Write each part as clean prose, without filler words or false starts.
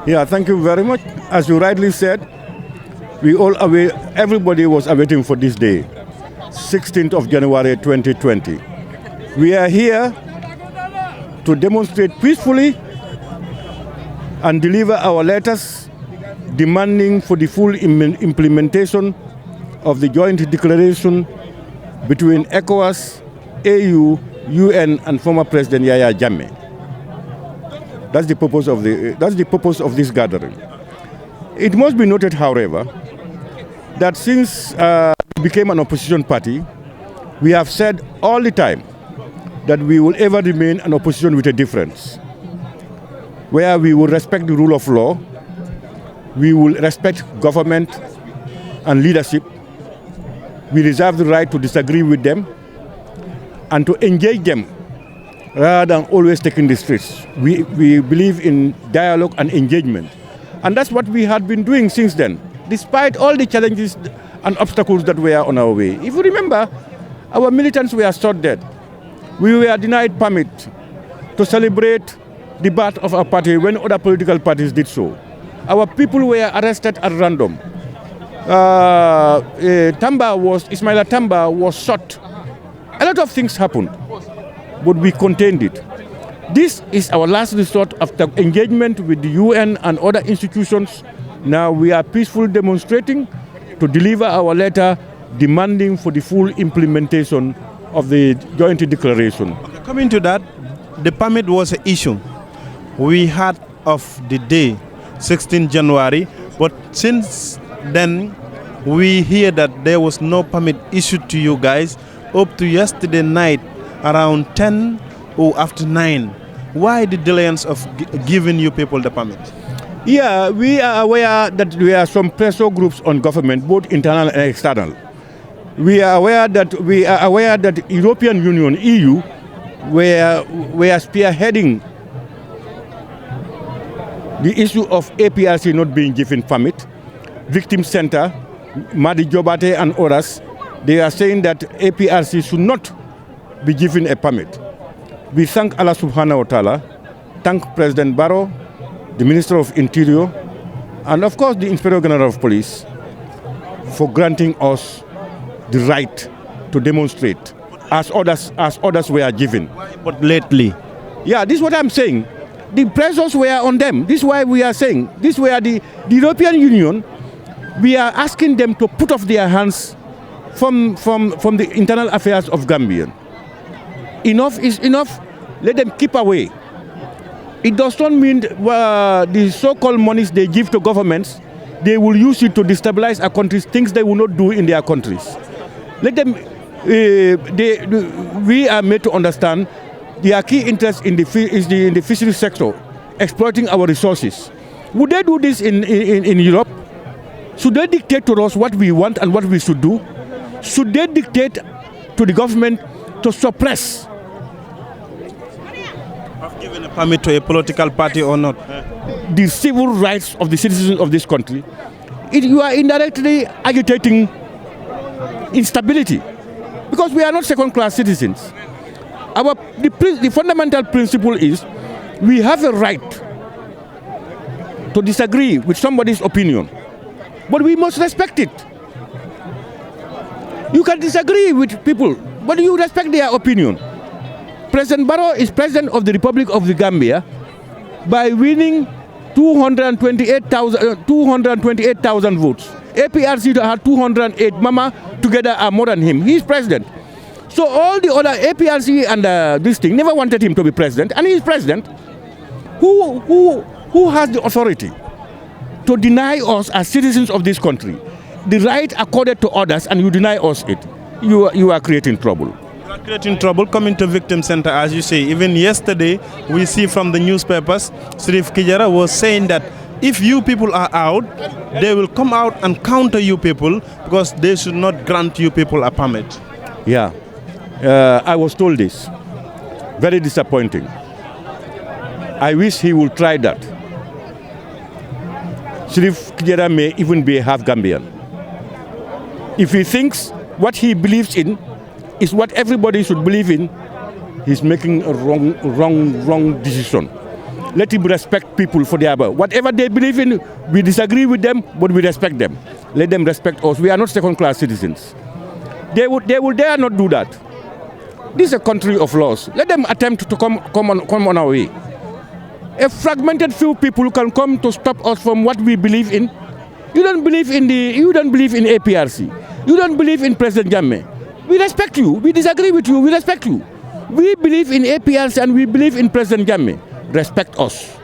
Yeah, thank you very much. As you rightly said, everybody was awaiting for this day, 16th of January 2020. We are here to demonstrate peacefully and deliver our letters demanding for the full implementation of the joint declaration between ECOWAS, AU, UN, and former President Yahya Jammeh. That's the purpose of this gathering. It must be noted, however, that since we became an opposition party, we have said all the time that we will ever remain an opposition with a difference, where we will respect the rule of law, we will respect government and leadership, we reserve the right to disagree with them and to engage them rather than always taking the streets. We believe in dialogue and engagement. And that's what we had been doing since then, despite all the challenges and obstacles that were on our way. If you remember, our militants were shot dead. We were denied permit to celebrate the birth of our party when other political parties did so. Our people were arrested at random. Ismaila Tamba was shot. A lot of things happened, but we contained it. This is our last resort after engagement with the UN and other institutions. Now we are peacefully demonstrating to deliver our letter demanding for the full implementation of the joint declaration. Coming to that, the permit was an issue. We had of the day, 16 January, but since then we hear that there was no permit issued to you guys up to yesterday night around 10 or after 9. Why the delayance of giving you people the permit? Yeah, we are aware that there are some pressure groups on government, both internal and external. We are aware that European Union, EU, were spearheading the issue of APRC not being given permit. Victim Center, Madi Jobate and others, they are saying that APRC should not be given a permit. We thank Allah subhanahu wa ta'ala, thank President Barrow, the Minister of Interior, and of course the Inspector General of Police for granting us the right to demonstrate as others were given. But lately? Yeah, this is what I'm saying. The pressures were on them. This is why we are saying, this were the European Union, we are asking them to put off their hands from the internal affairs of Gambia. Enough is enough. Let them keep away. It does not mean the so-called monies they give to governments, they will use it to destabilize our countries, things they will not do in their countries. Let them, we are made to understand their key interest in the fisheries sector, exploiting our resources. Would they do this in Europe? Should they dictate to us what we want and what we should do? Should they dictate to the government to suppress? Have given a permit to a political party or not? The civil rights of the citizens of this country. You are indirectly agitating instability because we are not second-class citizens. The fundamental principle is we have a right to disagree with somebody's opinion, but we must respect it. You can disagree with people, but you respect their opinion. President Barrow is President of the Republic of the Gambia by winning 228,000 votes. APRC had 208. Mama together are more than him. He is president. So all the other APRC and this thing never wanted him to be president, and he is president. Who has the authority to deny us as citizens of this country the right accorded to others, and you deny us it? You are creating trouble. You are creating trouble. Coming to Victim Center, as you say, even yesterday we see from the newspapers, Sirif Kijara was saying that if you people are out, they will come out and counter you people because they should not grant you people a permit. Yeah, I was told this. Very disappointing. I wish he would try that. Sirif Kijera may even be half Gambian. If he thinks what he believes in is what everybody should believe in, he's making a wrong decision. let him respect people for their whatever they believe in. We disagree with them, but we respect them. Let them respect us. We are not second-class citizens. They will dare not do that. This is a country of laws. Let them attempt to come on our way. A fragmented few people can come to stop us from what we believe in. You don't believe in APRC. You don't believe in President Jammeh. We respect you. We disagree with you. We respect you. We believe in APRC and we believe in President Jammeh. Respect us.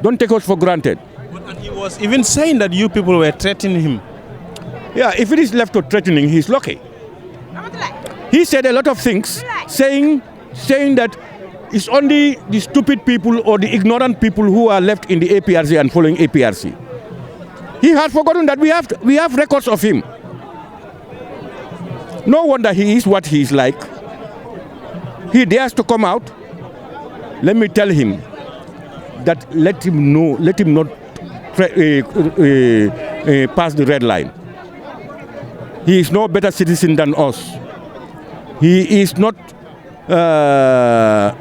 Don't take us for granted. But he was even saying that you people were threatening him. Yeah, if it is left to threatening, he's lucky. He said a lot of things, saying that it's only the stupid people or the ignorant people who are left in the APRC and following APRC. He had forgotten that we have records of him. No wonder he is what he is like. He dares to come out. Let me tell him that let him not pass the red line. He is no better citizen than us. He is not the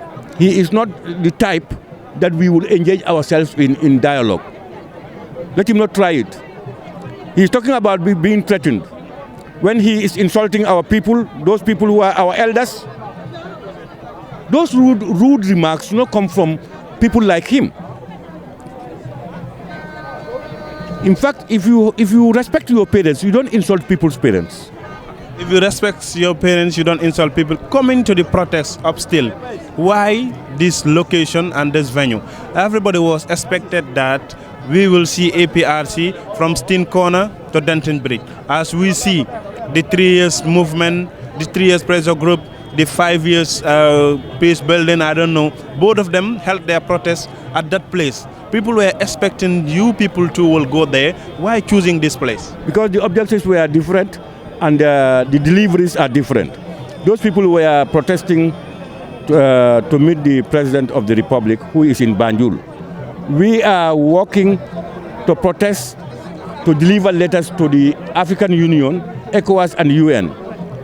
type that we will engage ourselves in dialogue. Let him not try it. He is talking about being threatened. When he is insulting our people, those people who are our elders, those rude remarks come from people like him. In fact, if you respect your parents, you don't insult people's parents. If you respect your parents, you don't insult people. Coming to the protest up still, why this location and this venue? Everybody was expected that we will see APRC from Steen Corner to Denton Bridge. As we see the 3 years movement, the 3 years pressure group, the 5 years peace building, I don't know, both of them held their protest at that place. People were expecting you people too will go there. Why choosing this place? Because the objectives were different and the deliveries are different. Those people were protesting to meet the President of the Republic, who is in Banjul. We are working to protest, to deliver letters to the African Union, ECOWAS and UN.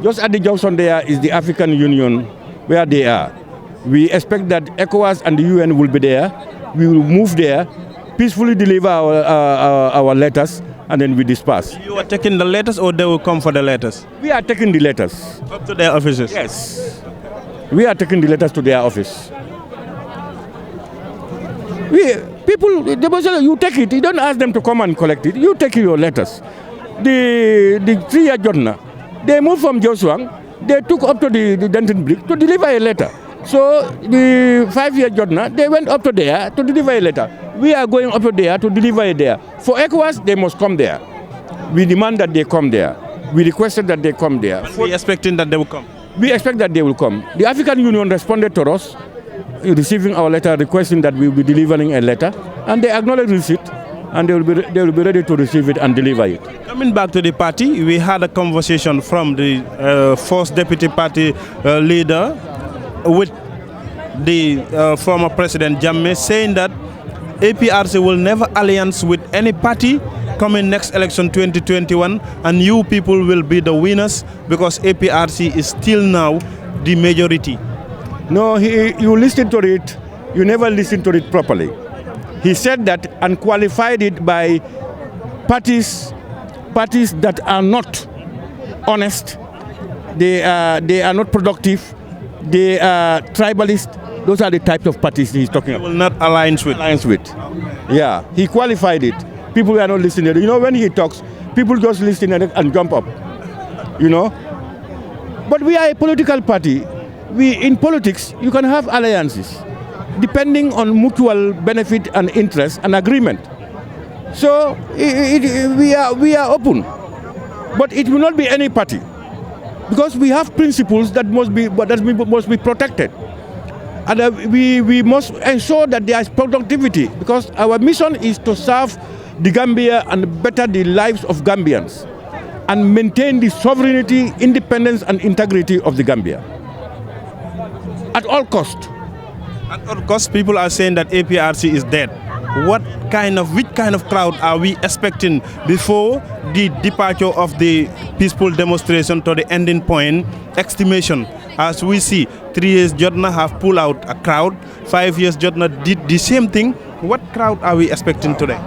Just at the junction there is the African Union where they are. We expect that ECOWAS and the UN will be there. We will move there, peacefully deliver our letters, and then we disperse. You are taking the letters or they will come for the letters? We are taking the letters. Up to their offices? Yes. We are taking the letters to their office. You take it. You don't ask them to come and collect it. You take your letters. The 3-year Jotna, they moved from Joshua. They took up to the Denton Bridge to deliver a letter. So the 5-year Jotna, they went up to there to deliver a letter. We are going up to there to deliver it there. For ECOWAS, they must come there. We demand that they come there. We requested that they come there. We expecting that they will come. We expect that they will come. The African Union responded to us, receiving our letter, requesting that we will be delivering a letter, and they acknowledge receipt, and they will be ready to receive it and deliver it. Coming back to the party, we had a conversation from the first deputy party leader with the former President Jammeh, saying that APRC will never alliance with any party coming next election 2021, and you people will be the winners because APRC is still now the majority. No, you listen to it, you never listen to it properly. He said that and qualified it by parties that are not honest, they are not productive, they are tribalist. Those are the types of parties he's talking about. Will not align with. Yeah, he qualified it. People are not listening. You know, when he talks, people just listen and jump up. You know? But we are a political party. In politics, you can have alliances depending on mutual benefit and interest and agreement. So we are open. But it will not be any party. Because we have principles that must be protected. And we must ensure that there is productivity, because our mission is to serve the Gambia and better the lives of Gambians and maintain the sovereignty, independence and integrity of the Gambia at all costs. At all costs, people are saying that APRC is dead. Which kind of crowd are we expecting before the departure of the peaceful demonstration to the ending point, estimation? As we see, 3 years Jotna have pulled out a crowd, 5 years Jotna did the same thing. What crowd are we expecting today?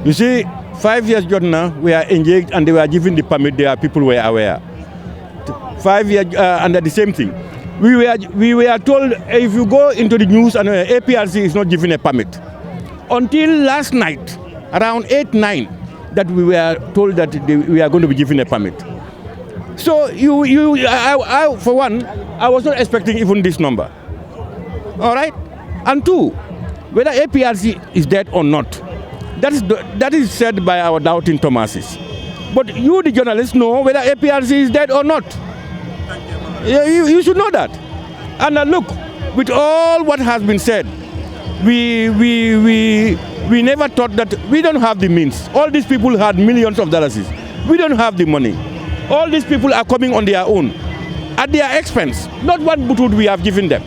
You see, 5 years Jotna, we are engaged and they were given the permit, there are people were aware. 5 years under the same thing. We were told if you go into the news and APRC is not giving a permit. Until last night, around 8, 9, that we were told that we are going to be given a permit. So I, for one, I was not expecting even this number. All right? And two, whether APRC is dead or not, that is said by our doubting Thomases. But you, the journalists, know whether APRC is dead or not. You should know that. And look, with all what has been said, we never thought that we don't have the means. All these people had millions of dollars. We don't have the money. All these people are coming on their own, at their expense. Not one butut we have given them.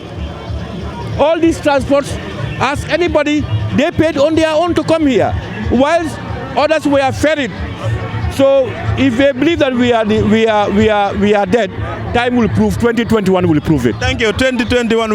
All these transports, ask anybody, they paid on their own to come here, whilst others were ferried. So if they believe that we are dead, time will prove, 2021 will prove it. Thank you. 2021 will